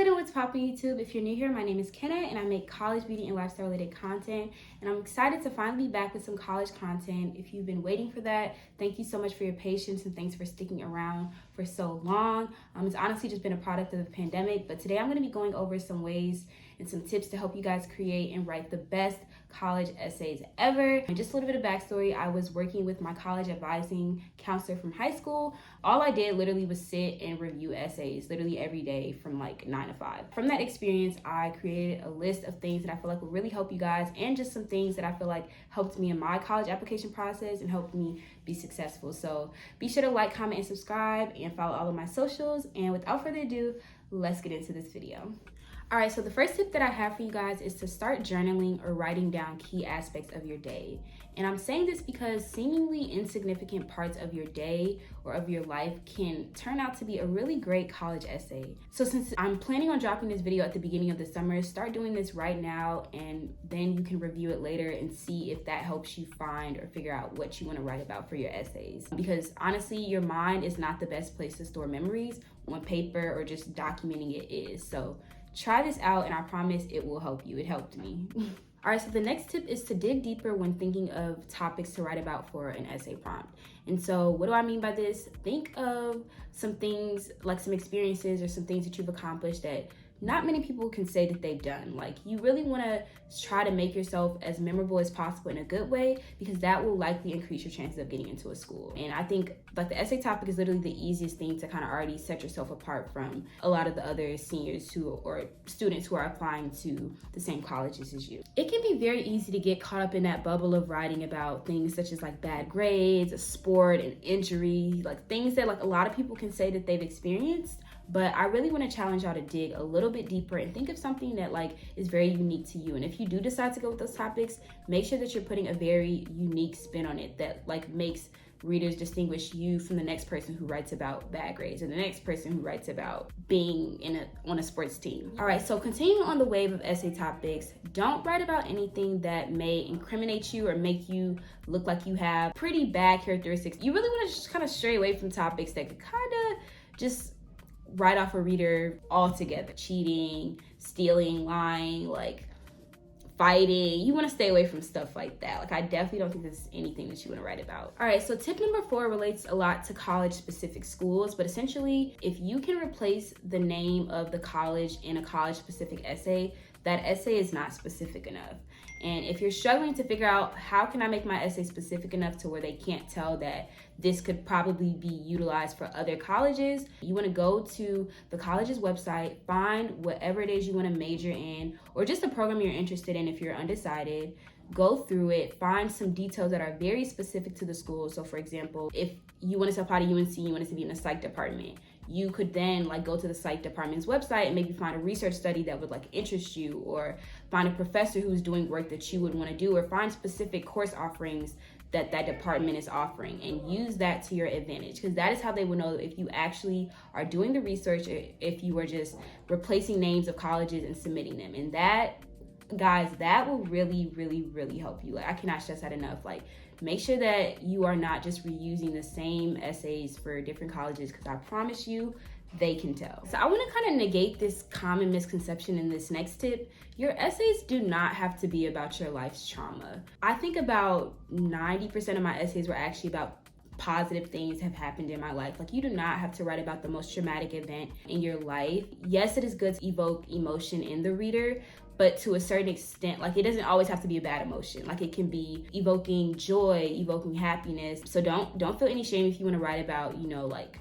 good and what's poppin' YouTube? If you're new here, my name is Kenna and I make college, beauty, and lifestyle related content. And I'm excited to finally be back with some college content. If you've been waiting for that, thank you so much for your patience and thanks for sticking around for so long. It's honestly just been a product of the pandemic, but today I'm going to be going over some ways and some tips to help you guys create and write the best college essays ever. And just a little bit of backstory, I was working with my college advising counselor from high school. All I did literally was sit and review essays literally every day from like 9 to 5. From that experience, I created a list of things that I feel like will really help you guys and just some things that I feel like helped me in my college application process and helped me be successful. So be sure to like, comment, and subscribe and follow all of my socials. And without further ado, let's get into this video. All right, so the first tip that I have for you guys is to start journaling or writing down key aspects of your day. And I'm saying this because seemingly insignificant parts of your day or of your life can turn out to be a really great college essay. So since I'm planning on dropping this video at the beginning of the summer, start doing this right now and then you can review it later and see if that helps you find or figure out what you want to write about for your essays. Because honestly, your mind is not the best place to store memories on paper or just documenting it is. So try this out and I promise it will help you. It helped me. All right, so the next tip is to dig deeper when thinking of topics to write about for an essay prompt. And so what do I mean by this? Think of some things, like some experiences or some things that you've accomplished that not many people can say that they've done. Like, you really want to try to make yourself as memorable as possible in a good way, because that will likely increase your chances of getting into a school. And I think like the essay topic is literally the easiest thing to kind of already set yourself apart from a lot of the other seniors or students who are applying to the same colleges as you. It can be very easy to get caught up in that bubble of writing about things such as like bad grades, a sport, an injury, like things that like a lot of people can say that they've experienced. But I really want to challenge y'all to dig a little bit deeper and think of something that like is very unique to you. And if you do decide to go with those topics, make sure that you're putting a very unique spin on it that like makes readers distinguish you from the next person who writes about bad grades or the next person who writes about being on a sports team. All right, so continuing on the wave of essay topics, don't write about anything that may incriminate you or make you look like you have pretty bad characteristics. You really want to just kind of stray away from topics that could kind of just write off a reader altogether. Cheating, stealing, lying, like fighting. You want to stay away from stuff like that. Like, I definitely don't think this is anything that you want to write about. All right, so tip number 4 relates a lot to college specific schools, but essentially if you can replace the name of the college in a college specific essay, that essay is not specific enough. And if you're struggling to figure out how can I make my essay specific enough to where they can't tell that this could probably be utilized for other colleges, you want to go to the college's website, find whatever it is you want to major in, or just a program you're interested in if you're undecided. Go through it, find some details that are very specific to the school. So for example, if you want to apply to UNC, you want to be in the psych department, you could then like go to the psych department's website and maybe find a research study that would like interest you, or find a professor who's doing work that you would want to do, or find specific course offerings that that department is offering and use that to your advantage, because that is how they will know if you actually are doing the research or if you are just replacing names of colleges and submitting them. And that, guys, that will really, really, really help you. Like, I cannot stress that enough. Like, make sure that you are not just reusing the same essays for different colleges, because I promise you, they can tell. So I want to kind of negate this common misconception in this next tip. Your essays do not have to be about your life's trauma. I think about 90% of my essays were actually about positive things have happened in my life. Like, you do not have to write about the most traumatic event in your life. Yes, it is good to evoke emotion in the reader, but to a certain extent, like, it doesn't always have to be a bad emotion. Like, it can be evoking joy, evoking happiness. So don't feel any shame if you want to write about, you know, like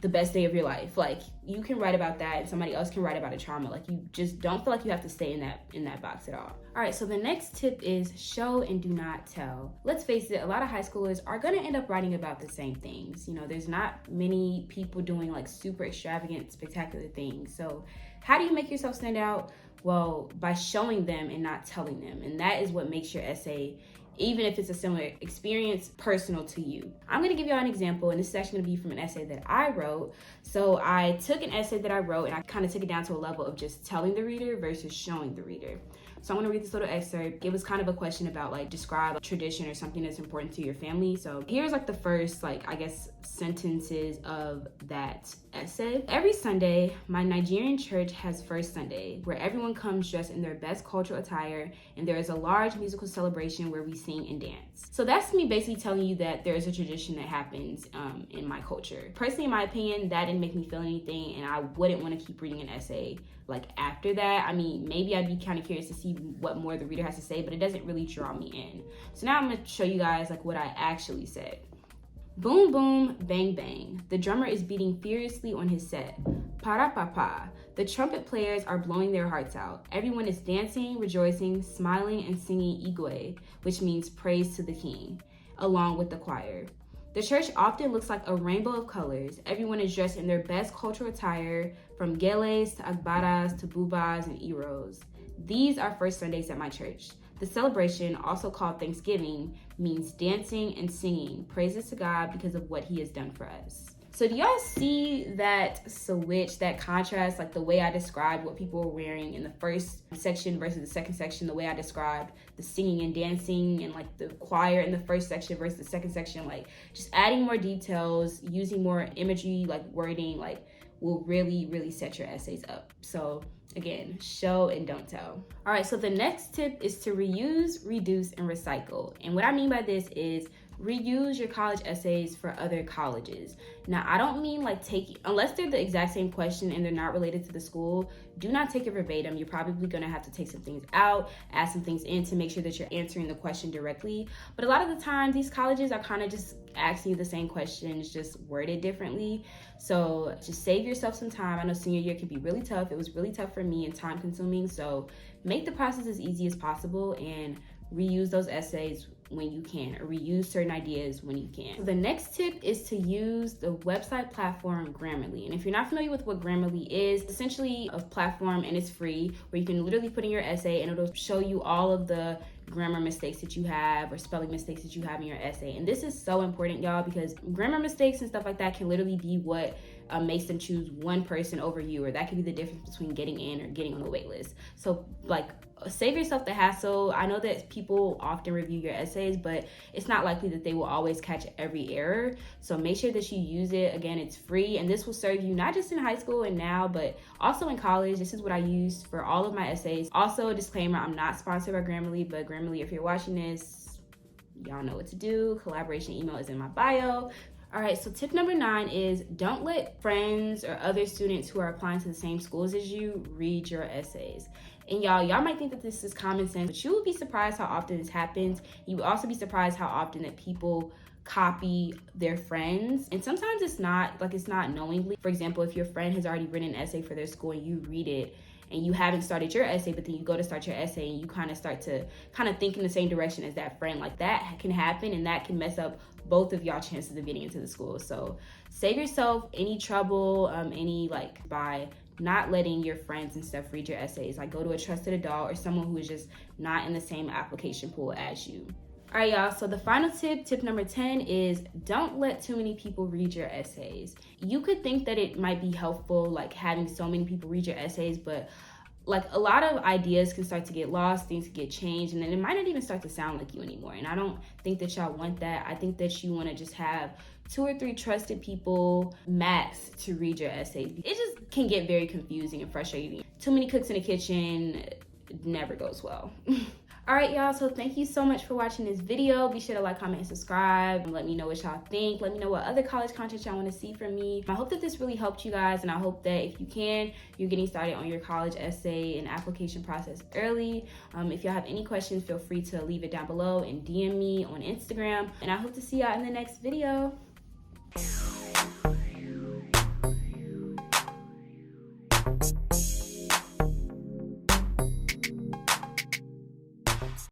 the best day of your life. Like, you can write about that and somebody else can write about a trauma. Like, you just don't feel like you have to stay in that box at all. All right, so the next tip is show and do not tell. Let's face it, a lot of high schoolers are gonna end up writing about the same things. You know, there's not many people doing like super extravagant, spectacular things. So how do you make yourself stand out? Well, by showing them and not telling them. And that is what makes your essay, even if it's a similar experience, personal to you. I'm gonna give y'all an example, and this is actually gonna be from an essay that I wrote. So I took an essay that I wrote and I kind of took it down to a level of just telling the reader versus showing the reader. So I'm gonna read this little excerpt. It was kind of a question about like describe a tradition or something that's important to your family. So here's like the first, like, I guess, sentences of that essay. Every Sunday, my Nigerian church has First Sunday, where everyone comes dressed in their best cultural attire, and there is a large musical celebration where we sing and dance. So that's me basically telling you that there is a tradition that happens in my culture. Personally, in my opinion, that didn't make me feel anything, and I wouldn't want to keep reading an essay like after that. I mean, maybe I'd be kind of curious to see what more the reader has to say, but it doesn't really draw me in. So now I'm going to show you guys like what I actually said. Boom, boom, bang, bang. The drummer is beating furiously on his set. Para papa. The trumpet players are blowing their hearts out. Everyone is dancing, rejoicing, smiling, and singing Igwe, which means praise to the king, along with the choir. The church often looks like a rainbow of colors. Everyone is dressed in their best cultural attire, from geles to agbaras to bubas and iros. These are First Sundays at my church. The celebration, also called Thanksgiving, means dancing and singing praises to God because of what he has done for us. So do y'all see that switch, that contrast, like the way I described what people were wearing in the first section versus the second section, the way I described the singing and dancing and like the choir in the first section versus the second section, like just adding more details, using more imagery, like wording, like will really, really set your essays up. So again, show and don't tell. All right, so the next tip is to reuse, reduce, and recycle. And what I mean by this is reuse your college essays for other colleges. Now, I don't mean like unless they're the exact same question and they're not related to the school, do not take it verbatim. You're probably gonna have to take some things out, add some things in to make sure that you're answering the question directly. But a lot of the time, these colleges are kind of just asking you the same questions, just worded differently. So just save yourself some time. I know senior year can be really tough. It was really tough for me and time consuming. So make the process as easy as possible and reuse those essays when you can, or reuse certain ideas when you can. So the next tip is to use the website platform Grammarly. And if you're not familiar with what Grammarly is, it's essentially a platform, and it's free, where you can literally put in your essay and it'll show you all of the grammar mistakes that you have or spelling mistakes that you have in your essay. And this is so important, y'all, because grammar mistakes and stuff like that can literally be what makes them choose one person over you, or that could be the difference between getting in or getting on the wait list. So like, save yourself the hassle. I know that people often review your essays, but it's not likely that they will always catch every error. So make sure that you use it. Again, it's free, and this will serve you not just in high school and now, but also in college. This is what I used for all of my essays. Also, a disclaimer, I'm not sponsored by Grammarly, but Grammarly, if you're watching this, y'all know what to do. Collaboration email is in my bio. All right, so tip number 9 is don't let friends or other students who are applying to the same schools as you read your essays. And y'all might think that this is common sense, but you will be surprised how often this happens. You will also be surprised how often that people copy their friends. And sometimes it's not knowingly. For example, if your friend has already written an essay for their school and you read it, and you haven't started your essay, but then you go to start your essay and you kind of start to think in the same direction as that friend, like that can happen, and that can mess up both of y'all chances of getting into the school. So save yourself any trouble, by not letting your friends and stuff read your essays. Like, go to a trusted adult or someone who is just not in the same application pool as you. All right, y'all, so the final tip number 10 is don't let too many people read your essays. You could think that it might be helpful, like having so many people read your essays, but like a lot of ideas can start to get lost, things can get changed, and then it might not even start to sound like you anymore. And I don't think that y'all want that. I think that you want to just have 2 or 3 trusted people max to read your essays. It just can get very confusing and frustrating. Too many cooks in the kitchen never goes well. All right, y'all, so thank you so much for watching this video. Be sure to like, comment, and subscribe. Let me know what y'all think. Let me know what other college content y'all want to see from me. I hope that this really helped you guys, and I hope that if you can, you're getting started on your college essay and application process early. If y'all have any questions, feel free to leave it down below and DM me on Instagram. And I hope to see y'all in the next video.